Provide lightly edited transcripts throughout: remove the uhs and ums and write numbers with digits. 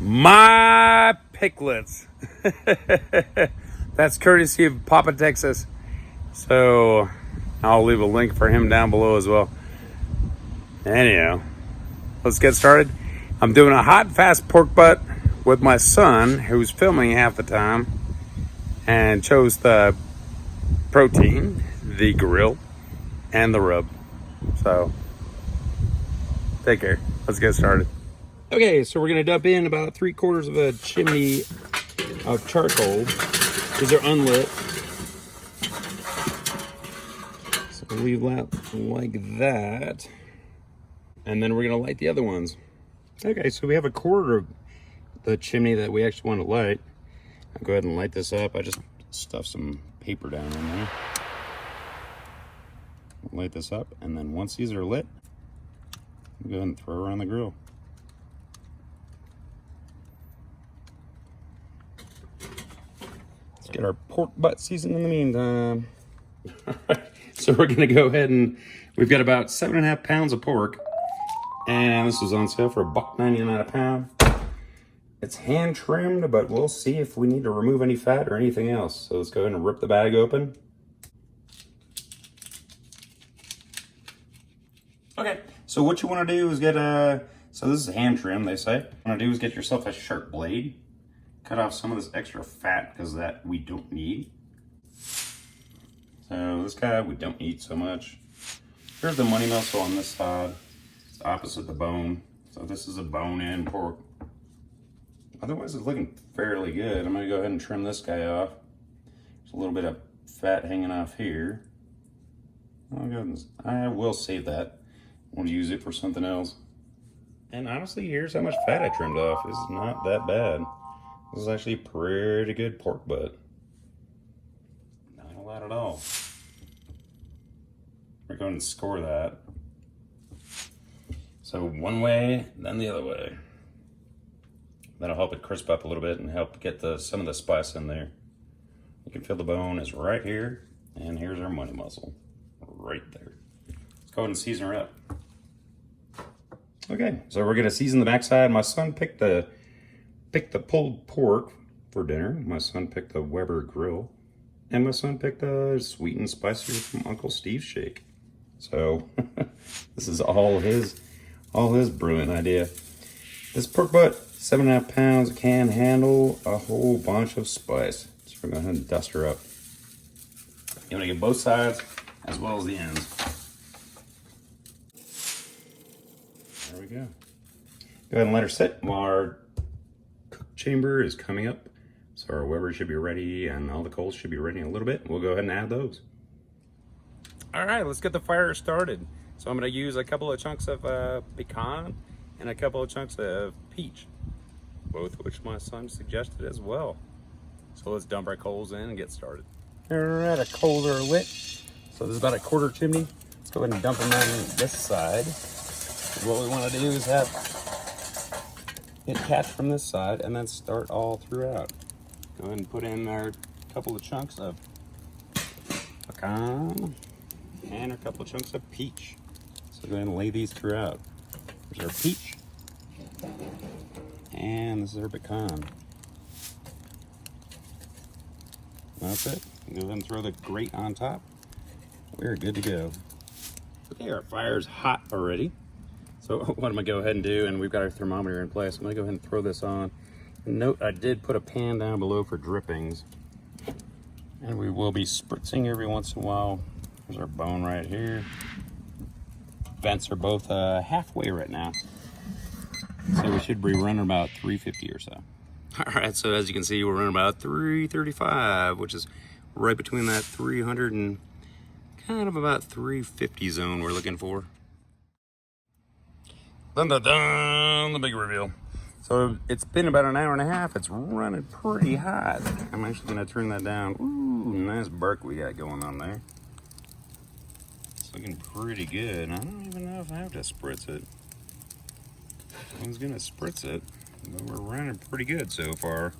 My Picklettes. That's courtesy of Papa Texas. So I'll leave a link for him down below as well. Anyhow, let's get started. I'm doing a hot and fast pork butt with my son, who's filming half the time, and chose the protein, the grill, and the rub. So take care. Let's get started. Okay, so we're gonna dump in about 3/4 of a chimney of charcoal. These are unlit. So we'll leave that like that. And then we're gonna light the other ones. Okay, so we have 1/4 of the chimney that we actually want to light. I'll go ahead and light this up. I just stuffed some paper down in there. Light this up, and then once these are lit, we'll go ahead and throw her on the grill. Let's get our pork butt seasoned in the meantime. All right, so we're gonna go ahead and we've got about 7.5 pounds of pork, and this was on sale for $1.99 a pound. It's hand trimmed, but we'll see if we need to remove any fat or anything else. So let's go ahead and rip the bag open. Okay, so what you want to do is get so this is hand trim, they say. What you want to do is get yourself a sharp blade. Cut off some of this extra fat because that we don't need. So this guy we don't need so much. Here's the money muscle on this side. It's opposite the bone. So this is a bone-in pork. Otherwise it's looking fairly good. I'm gonna go ahead and trim this guy off. There's a little bit of fat hanging off here. Oh goodness, I will save that. We'll use it for something else. And honestly, here's how much fat I trimmed off. It's not that bad. This is actually pretty good pork butt. Not a lot at all. We're going to score that. So one way, then the other way. That'll help it crisp up a little bit and help get some of the spice in there. You can feel the bone is right here, and here's our money muscle, right there. Let's go ahead and season her up. Okay, so we're gonna season the backside. My son picked the pulled pork for dinner. My son picked the Weber grill, and my son picked the sweet and spicy from Uncle Steve's Shake. So this is all his brilliant idea. This pork butt, 7.5 pounds, can handle a whole bunch of spice. So we're going to go ahead and dust her up. You want to get both sides as well as the ends. There we go. Go ahead and let her sit while our cook chamber is coming up. So our Weber should be ready and all the coals should be ready in a little bit. We'll go ahead and add those. All right, let's get the fire started. So I'm going to use a couple of chunks of pecan and a couple of chunks of peach, both of which my son suggested as well. So let's dump our coals in and get started. All right, our coals are lit. So this is about 1/4 chimney. Let's go ahead and dump them on this side. What we want to do is have it catch from this side and then start all throughout. Go ahead and put in our couple of chunks of pecan and a couple of chunks of peach. So go ahead and lay these throughout. There's our peach, and this is our pecan. That's it. Go ahead and throw the grate on top. We're good to go. Okay, our fire's hot already. So what I'm gonna go ahead and do, and we've got our thermometer in place, I'm gonna go ahead and throw this on. And note, I did put a pan down below for drippings. And we will be spritzing every once in a while. There's our bone right here. Vents are both halfway right now. So we should be running about 350 or so. All right, so as you can see, we're running about 335, which is right between that 300 and kind of about 350 zone we're looking for. Dun dun dun, the big reveal. So it's been about 1.5 hours. It's running pretty hot. I'm actually gonna turn that down. Ooh, nice bark we got going on there. It's looking pretty good. I don't even know if I have to spritz it. I was gonna spritz it, but we're running pretty good so far.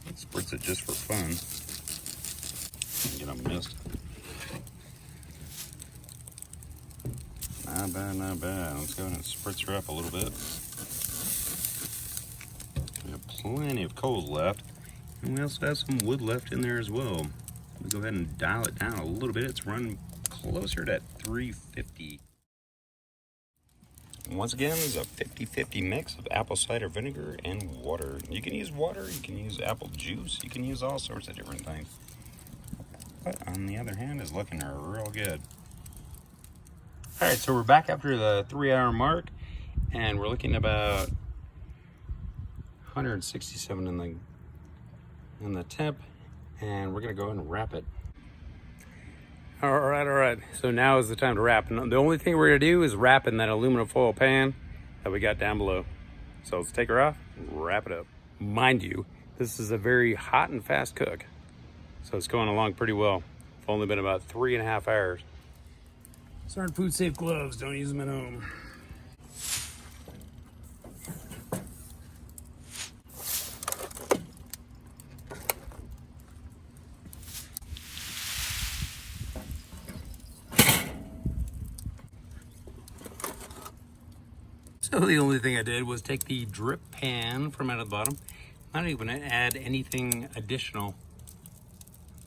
Let's spritz it just for fun. Get a mist. Not bad, not bad. Let's go ahead and spritz her up a little bit. plenty of coals left. And we also have some wood left in there as well. We'll go ahead and dial it down a little bit. It's running closer to 350. Once again, it's a 50-50 mix of apple cider vinegar and water. You can use water, you can use apple juice, you can use all sorts of different things. But on the other hand, it's looking real good. All right, so we're back after the 3-hour mark, and we're looking about 167 in the temp, and we're gonna go ahead and wrap it. All right. So now is the time to wrap. And the only thing we're gonna do is wrap in that aluminum foil pan that we got down below. So let's take her off and wrap it up. Mind you, this is a very hot and fast cook. So it's going along pretty well. It's only been about 3.5 hours. Certain food safe gloves, don't use them at home. So the only thing I did was take the drip pan from out of the bottom. Not even add anything additional.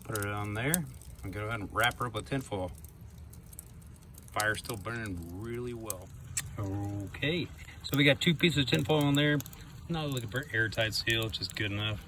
Put it on there and go ahead and wrap her up with tinfoil. Fire's still burning really well. Okay, so we got 2 pieces of tinfoil on there. Not looking for airtight seal, just good enough.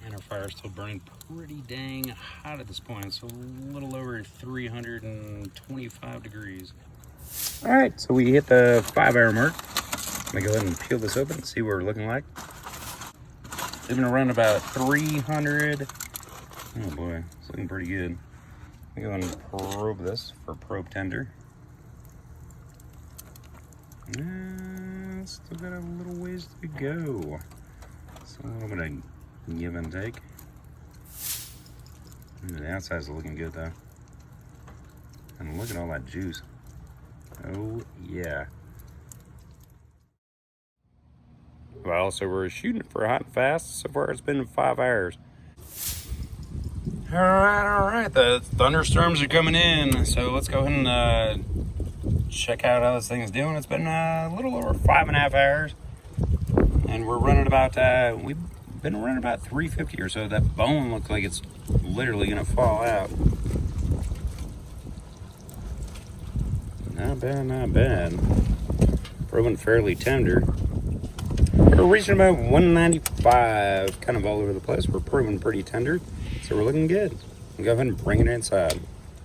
And our fire's still burning pretty dang hot at this point. It's a little over 325 degrees. All right, so we hit the 5-hour mark. I'm gonna go ahead and peel this open and see what we're looking like. It's gonna run about 300. Oh boy, it's looking pretty good. I'm gonna go ahead and probe this for probe tender. Still got a little ways to go. So a little bit of give and take. The outside's looking good though. And look at all that juice. Oh yeah. Well, so we're shooting for hot and fast. So far it's been 5 hours. All right. The thunderstorms are coming in. So let's go ahead and check out how this thing is doing. It's been a little over 5.5 hours. And we're running about, we've been running about 350 or so. That bone looks like it's literally gonna fall out. Not bad, not bad. Proving fairly tender. We're reaching about 195, kind of all over the place. We're proving pretty tender, so we're looking good. We'll go ahead and bring it inside.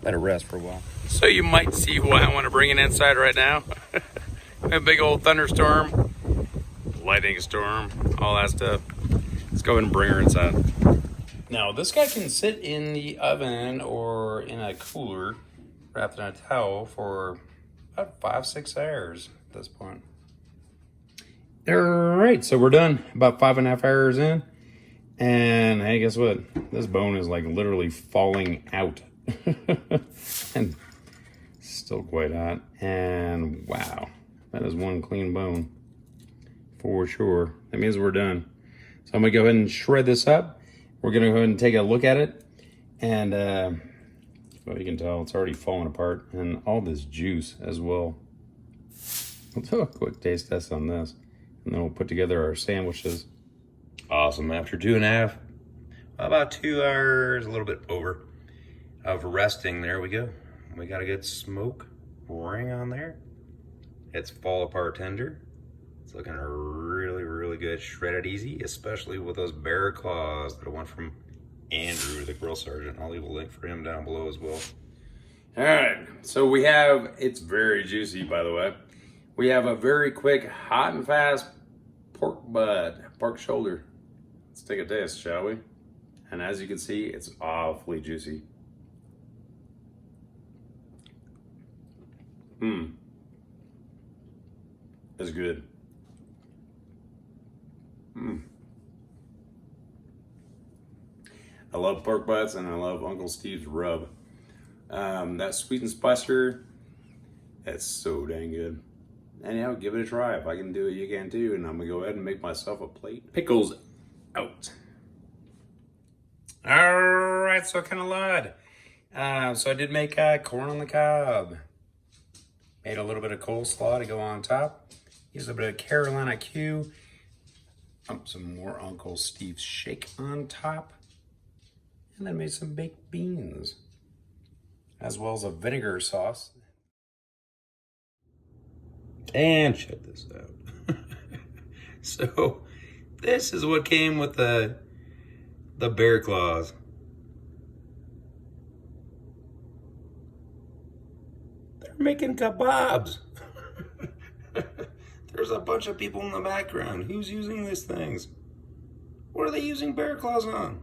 Let it rest for a while. So you might see why I want to bring it inside right now. A big old thunderstorm, lightning storm, all that stuff. Let's go ahead and bring her inside. Now, this guy can sit in the oven or in a cooler, wrapped in a towel for about 5-6 hours at this point. All right, so we're done. About 5.5 hours in. And hey, guess what? This bone is like literally falling out. And still quite hot. And wow, that is one clean bone for sure. That means we're done. So I'm gonna go ahead and shred this up. We're gonna go ahead and take a look at it. And well, you can tell it's already falling apart, and all this juice as well. Let's do a quick taste test on this, and then we'll put together our sandwiches. Awesome. After 2.5, about 2 hours, a little bit over, of resting, there we go. We got a good smoke ring on there. It's fall apart tender. It's looking really, really good. Shredded easy, especially with those bear claws that I want from Andrew, the grill sergeant. I'll leave a link for him down below as well. All right, so we have, it's very juicy, by the way. We have a very quick, hot and fast pork butt, pork shoulder. Let's take a taste, shall we? And as you can see, it's awfully juicy. It's good. I love pork butts, and I love Uncle Steve's rub. That sweet and spicer, that's so dang good. Anyhow, give it a try. If I can do it, you can too. And I'm gonna go ahead and make myself a plate. Pickles out. All right, so I kind of lied. So I did make corn on the cob. Made a little bit of coleslaw to go on top. Used a bit of Carolina coup. Dump some more Uncle Steve's shake on top. And then made some baked beans, as well as a vinegar sauce. And check this out. So, this is what came with the bear claws. They're making kebabs. There's a bunch of people in the background. Who's using these things? What are they using bear claws on?